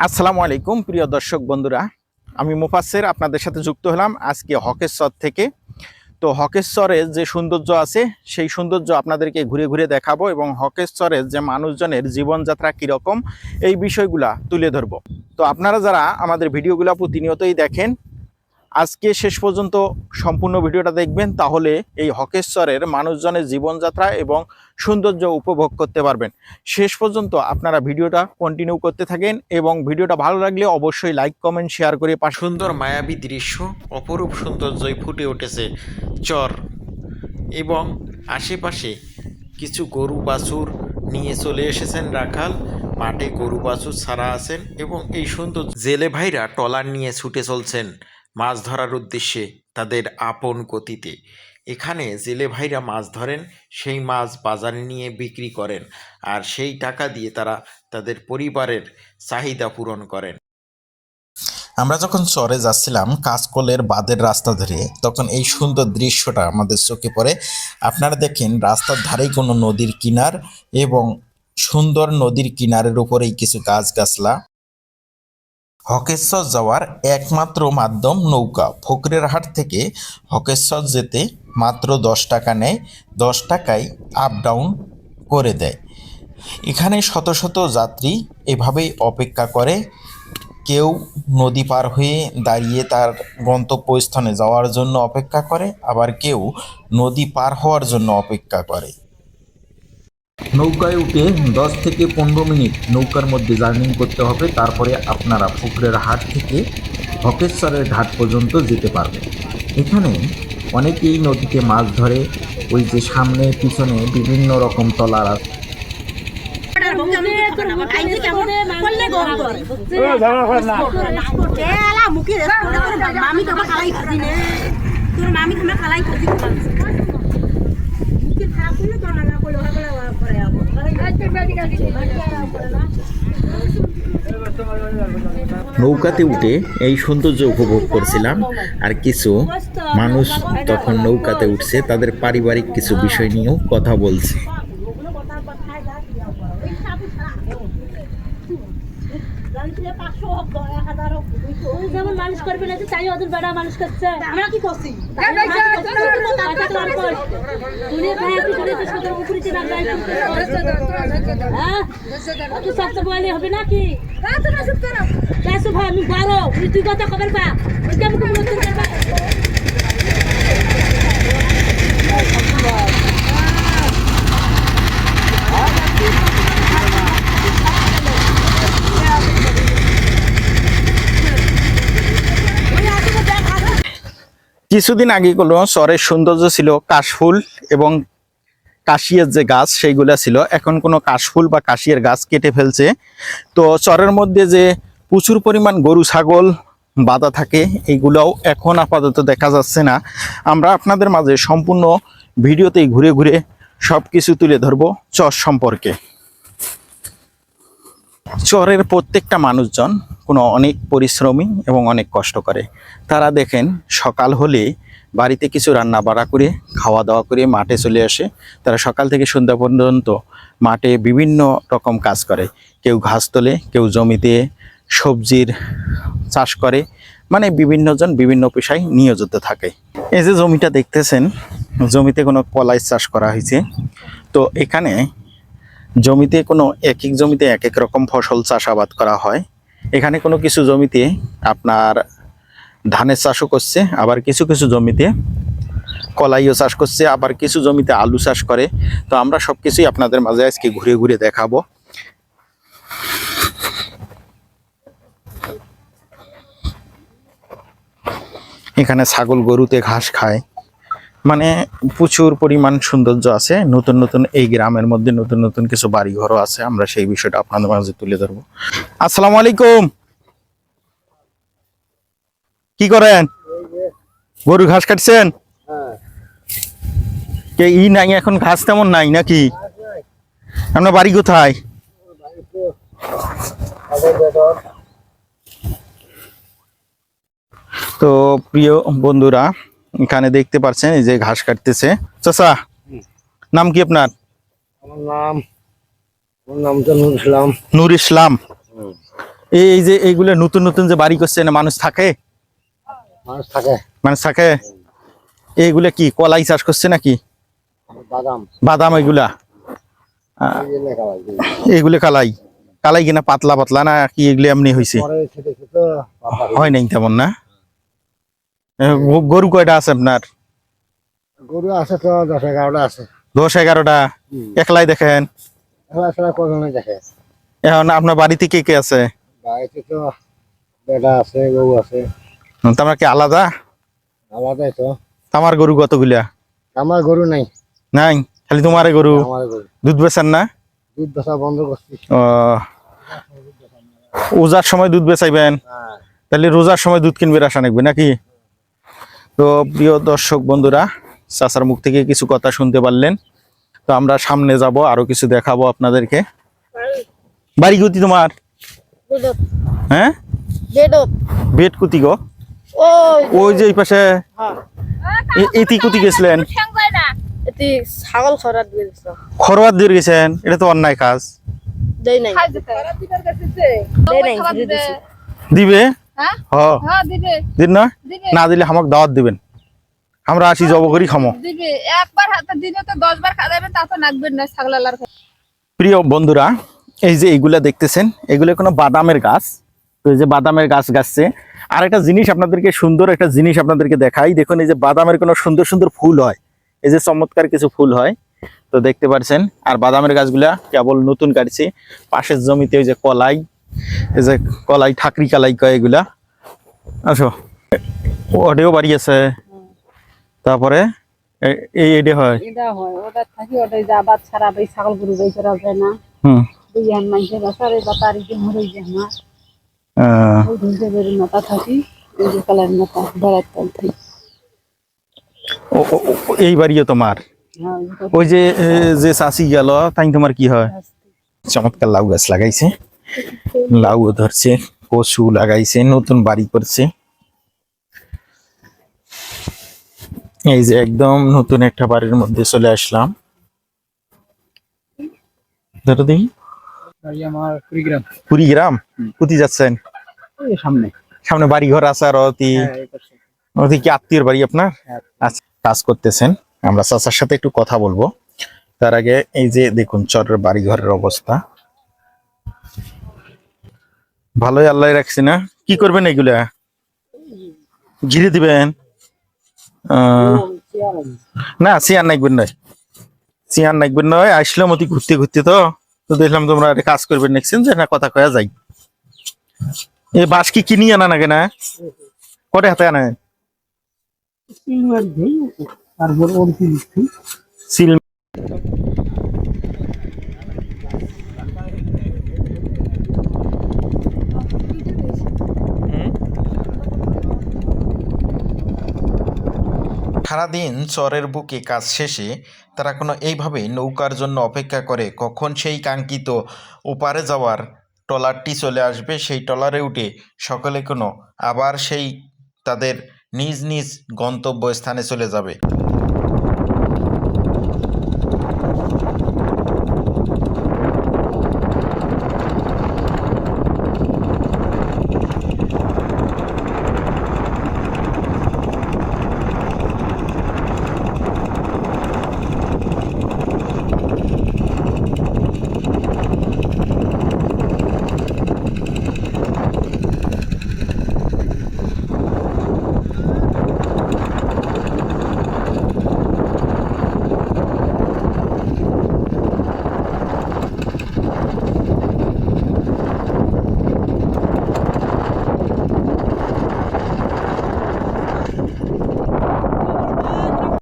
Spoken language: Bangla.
আসসালামু আলাইকুম প্রিয় দর্শক বন্ধুরা, আমি মুফাসসির আপনাদের সাথে যুক্ত হলাম আজকে হকেশ্বর থেকে। তো হকেশ্বরের যে সৌন্দর্য আছে সেই সৌন্দর্য আপনাদেরকে ঘুরে ঘুরে দেখাবো এবং হকেশ্বরের যে মানুষজনের জীবনযাত্রা কীরকম এই বিষয়গুলা তুলে ধরবো। তো আপনারা যারা আমাদের ভিডিওগুলো প্রতিনিয়তই দেখেন, আজকে শেষ পর্যন্ত সম্পূর্ণ ভিডিওটা দেখবেন, তাহলে এই হকেশ্বরের মানুষজনের জীবনযাত্রা এবং সৌন্দর্য উপভোগ করতে পারবেন। শেষ পর্যন্ত আপনারা ভিডিওটা কন্টিনিউ করতে থাকেন এবং ভিডিওটা ভালো লাগলে অবশ্যই লাইক কমেন্ট শেয়ার করে সুন্দর মায়াবী দৃশ্য, অপরূপ সৌন্দর্যই ফুটে উঠেছে চর এবং আশেপাশে কিছু গরু বাছুর নিয়ে চলে এসেছেন রাখাল। মাঠে গরু বাছুর ছাড়া আছেন এবং এই সুন্দর জেলে ভাইরা ট্রলার নিয়ে ছুটে চলছেন মাছ ধরার উদ্দেশ্যে তাদের আপন গতিতে। এখানে জেলে ভাইরা মাছ ধরেন, সেই মাছ বাজারে নিয়ে বিক্রি করেন আর সেই টাকা দিয়ে তারা তাদের পরিবারের চাহিদা পূরণ করেন। আমরা যখন চরে যাচ্ছিলাম কাঁচকলের বাঁধের রাস্তা ধরে, তখন এই সুন্দর দৃশ্যটা আমাদের চোখে পড়ে। আপনারা দেখেন রাস্তার ধারেই কোনো নদীর কিনার এবং সুন্দর নদীর কিনারের উপরেই কিছু গাছগাছলা। হকেশ্বর যাওয়ার একমাত্র মাধ্যম নৌকা। ফকিরেরহাট থেকে হকেশ্বর যেতে মাত্র 10 টাকা নেয়, 10 টাকায় আপ ডাউন করে দেয়। এখানে শত শত যাত্রী এভাবেই অপেক্ষা করে, কেউ নদী পার হয়ে দাঁড়িয়ে তার গন্তব্যস্থানে যাওয়ার জন্য অপেক্ষা করে, আবার কেউ নদী পার হওয়ার জন্য অপেক্ষা করে। নৌকায় উঠে 10 থেকে 15 মিনিট নৌকার মধ্যে জার্নি করতে হবে, তারপরে আপনারা ফকিরেরহাট থেকে হকেশ্বরের ঘাট পর্যন্ত যেতে পারবেন। এখানে অনেকেই নদীতে মাছ ধরে, ওই যে সামনে পিছনে বিভিন্ন রকম ট্রলার আছে। নৌকাতে উঠে এই সৌন্দর্য উপভোগ করছিলাম, আর কিছু মানুষ তখন নৌকাতে উঠছে, তাদের পারিবারিক কিছু বিষয় নিয়েও কথা বলছে। যেমন মানুষ করবে না, চাই ওদের বেড়া মানুষ করছে, আমরা কি করছি? হবে নাকি ভাই? আমি বারো তুই কথা খবর পা কিছুদিন আগে কোনো চরের সৌন্দর্য ছিল কাশফুল এবং কাশিয়ের যে গাছ সেইগুলা ছিল, এখন কোনো কাশফুল বা কাশিয়ের গাছ কেটে ফেলছে। তো চরের মধ্যে যে প্রচুর পরিমাণ গরু ছাগল বাঁধা থাকে, এইগুলাও এখন আপাতত দেখা যাচ্ছে না। আমরা আপনাদের মাঝে সম্পূর্ণ ভিডিওতেই ঘুরে ঘুরে সব কিছু তুলে ধরবো চর সম্পর্কে। চরের প্রত্যেকটা মানুষজন কোনো অনেক পরিশ্রমী এবং অনেক কষ্ট করে। তারা দেখেন সকাল হলে বাড়িতে কিছু রান্না বাড়া করে খাওয়া দাওয়া করে মাঠে চলে আসে। তারা সকাল থেকে সন্ধ্যা পর্যন্ত মাঠে বিভিন্ন রকম কাজ করে, কেউ ঘাস তোলে, কেউ জমিতে সবজির চাষ করে, মানে বিভিন্নজন বিভিন্ন পেশায় নিয়োজিত থাকে। এই যে জমিটা দেখতেছেন, জমিতে কোনো কলাই চাষ করা হয়েছে। তো এখানে জমিতে কোনো এক এক জমিতে এক এক রকম ফসল চাষাবাদ করা হয়। এখানে কোনো কিছু জমিতে আপনার ধানের চাষও করছে, আবার কিছু কিছু জমিতে কলাইও চাষ করছে, আবার কিছু জমিতে আলু চাষ করে। তো আমরা সব কিছুই আপনাদের মাঝে আজকে ঘুরে ঘুরে দেখাবো। এখানে ছাগল গরুতে ঘাস খায়, মানে প্রচুর পরিমাণ সৌন্দর্য আছে। নতুন নতুন এই গ্রামের মধ্যে নতুন নতুন কিছু বাড়ি ঘরও আছে, আমরা সেই বিষয়টা আপনাদের মাঝে তুলে ধরবো। আসসালামু আলাইকুম, কি করেন? গরু ঘাস কাটছেন? কে ই নাই এখন, ঘাস তেমন নাই নাকি? আপনার বাড়ি কোথায়? তো প্রিয় বন্ধুরা, এখানে দেখতে পাচ্ছেন এই যে ঘাস কাটতেছে। চাচা, নাম কি আপনার? আমার নাম তো নূর ইসলাম। নূর ইসলাম। এই যে এইগুলো নতুন নতুন যে বাড়ি করছে না, মানুষ থাকে? মানুষ থাকে। মানুষ থাকে। এইগুলা কি কলাই চাষ করছে নাকি? বাদাম বাদাম এগুলা? এই লেখা হয় এইগুলো কালাই কালাই কিনা পাতলা পাতলা না কি এগুলো এমনি হয়েছে? পরে ছোট ছোট পাতা হয় নাই তেমন না? গরু কয়টা আছে আপনার? গরু আছে তো 10-11টা আছে। 10-11টা? একলাই দেখেন? খেলা খেলা কজনে দেখে। এখন আপনার বাড়িতে কে কে আছে? বাড়িতে তো বেটা আছে, গরু আছে। তোমরা কি আলাদা? আলাদাই তো। আমার গরু কতগুলা? আমার গরু নাই। নাই, খালি তোমারে গরু? আমার গরু দুধ বেচেন না? দুধ বেচা বন্ধ করছি। ও, রোজার সময় দুধ বেচাইবেন? হ্যাঁ। তাহলে রোজার সময় দুধ কিনবে রাসা নাকবে নাকি? তো প্রিয় দর্শক বন্ধুরা, চাচার মুখ থেকে কিছু কথা শুনতে পারলেন। তো আমরা সামনে যাব, আরো কিছু দেখাবো আপনাদেরকে। বাড়ি কুতি তোমার? বেডত হ্যাঁ, বেডত বেড কুতি গো? ওই ওই যে এই পাশে হ্যাঁ এতি কুতি গেছিলেন? এটি ছাগল খরাত দিয়েছ খরবাদ দিয়ে গেছেন, এটা তো অন্যায় কাজ। দেই নাই দেই নাই ঘুরে দিছি দিবে? হ্যাঁ? হ, হ্যাঁ দিবে দিন না? দিবে না দিলে আমাকে দাওয়াত দিবেন, আমরা আসি জব করি খামো। দিবে একবার হাতে দিনে তো 10 বার খাওয়া যাবে, তা তো নাকবেন না ছাগল আলার। প্রিয় বন্ধুরা, এই যে এইগুলা দেখতেছেন, এগুলো কোনো বাদামের গাছ। তো এই যে বাদামের গাছ গাছছে। আর একটা জিনিস আপনাদেরকে, সুন্দর একটা জিনিস আপনাদেরকে দেখাই। দেখুন, এই যে বাদামের কোনো সুন্দর সুন্দর ফুল হয়, এই যে চমৎকার কিছু ফুল হয়, তো দেখতে পাচ্ছেন। আর বাদামের গাছগুলা কেবল নতুন কাটছে। পাশের জমিতে ওই যে কলাই, এই যে কলাই, ঠাকরি কালাই কয় এগুলা। আসো, ওটাও বাড়ি আছে। তারপরে এই এডে হয়। এটা হয়, ওটা থাকি ওটাই যা বাদ ছাড়া এই ছাগল গরু বেই করা যায় না। হুম। দুইয়ান মাইছে বাসারে বাতারি যে মরে যায় না। ওই ধুলতে বের মাথা থাকি, এই যে কালার মাথা বেড়াত থাকি। এই বাড়িও তোমার? হ্যাঁ ওই যে যে চাষি গেল, তাই তোমার কি হয়? চমৎকার লাউ গাছ লাগাইছে, লাউ ধরছে, কচু লাগাইছে, নতুন বাড়ি করছে। এই যে একদম নতুন একটা বাড়ির মধ্যে চলে আসলাম। ধরো দেখি, আমার কুড়িগ্রাম। কুড়িগ্রাম? কোথায় যাচ্ছেন? সামনে সামনে বাড়ি ঘর আছে আর অতি কি আত্মীয়র বাড়ি আপনার? আচ্ছা, কাজ করতেছেন। আমরা চাচার সাথে একটু কথা বলবো। তার আগে এই যে দেখুন চরের বাড়ি ঘরের অবস্থা। ভালোই আল্লাহ রাখছি না? কি করবেন এগুলা? ঘিরে দিবেন? না, চেয়ার নাকবেন নয়, চেয়ার নাকবেন নয়। আসলাম অতি ঘুরতে ঘুরতে, তো তো দেখলাম তোমরা একটা কাজ করবেন, দেখছেন যে না কথা কয়া যাই। এই বাস কি কিনি আনা নাকি না? কটে হাতে আনে? সিল। সারাদিন চরের বুকে কাজ শেষে তারা কোনো এইভাবে নৌকার জন্য অপেক্ষা করে কখন সেই কাঙ্ক্ষিত ওপারে যাওয়ার ট্রলারটি চলে আসবে। সেই ট্রলারে উঠে সকলে কোনো আবার সেই তাদের নিজ নিজ গন্তব্যস্থানে চলে যাবে।